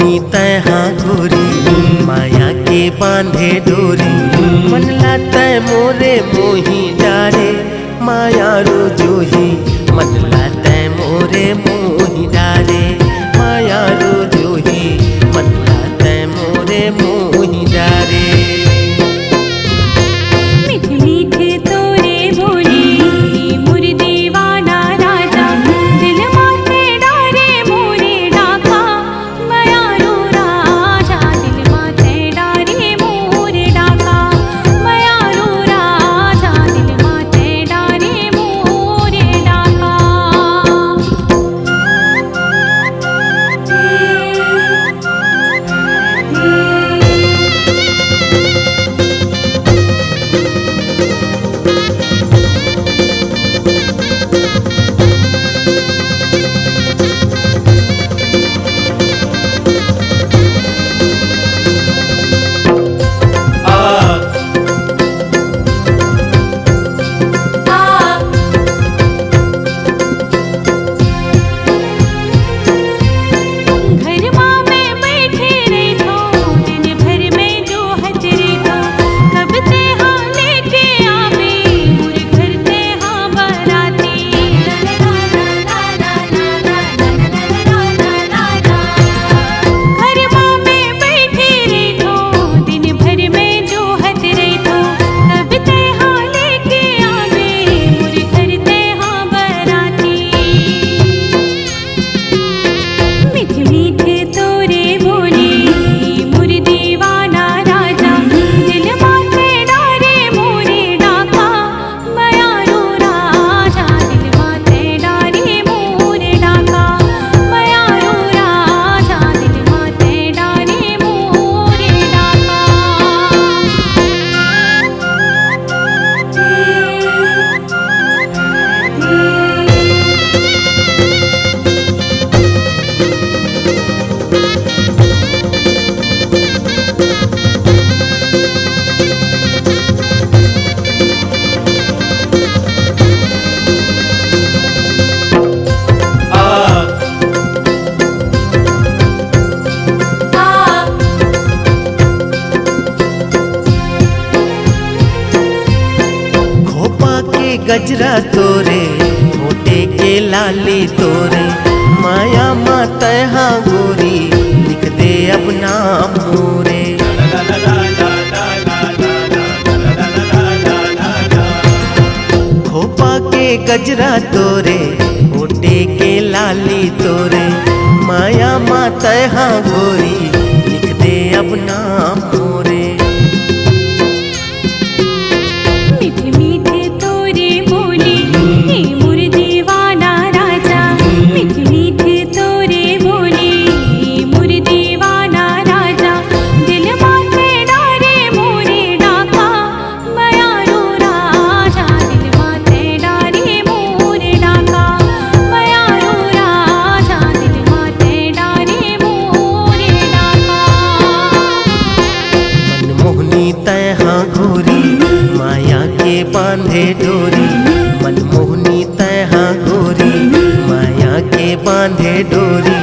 मनमोहनी तैहा गोरी, माया के बांधे डोरी। मनला तय मोरे मोही डारे, माया रो जोही। मनला तय मोरे मोही डारे, माया रो जोही। मनला तय मोरे मोही डारे। मीठे मीठे तोरे बोली मोरे दीवाना राजा, दिल माथे डारे मोरे डाका। माया रो राजा, दिल माथे डारे मोरे डाका। माया रो राजा, दिल माथे डारे मोरे डाका। गजरा तोरे, होठे के लाली तोरे। माया माँ तैहा गोरी, लिख दे अब नाम मोरे। खोपा के गजरा तोरे, होठे के लाली तोरे। माया माँ तैहा गोरी, लिख दे अब नाम मोरे। मीठे मीठे तोरे बोली मोरे दीवाना राजा, मीठे मीठे तोरे बोली मोरे दीवाना राजा। दिल माथे डारे मोरे डाका। माया रो राजा, दिल माथे डारे मोरे डाका। माया रो राजा, दिल माथे डारे मोरे डाका। मनमोहनी तैहा गोरी, माया के बांधे डोरी। मनमोहनी तैहा गोरी, माया के बांधे डोरी।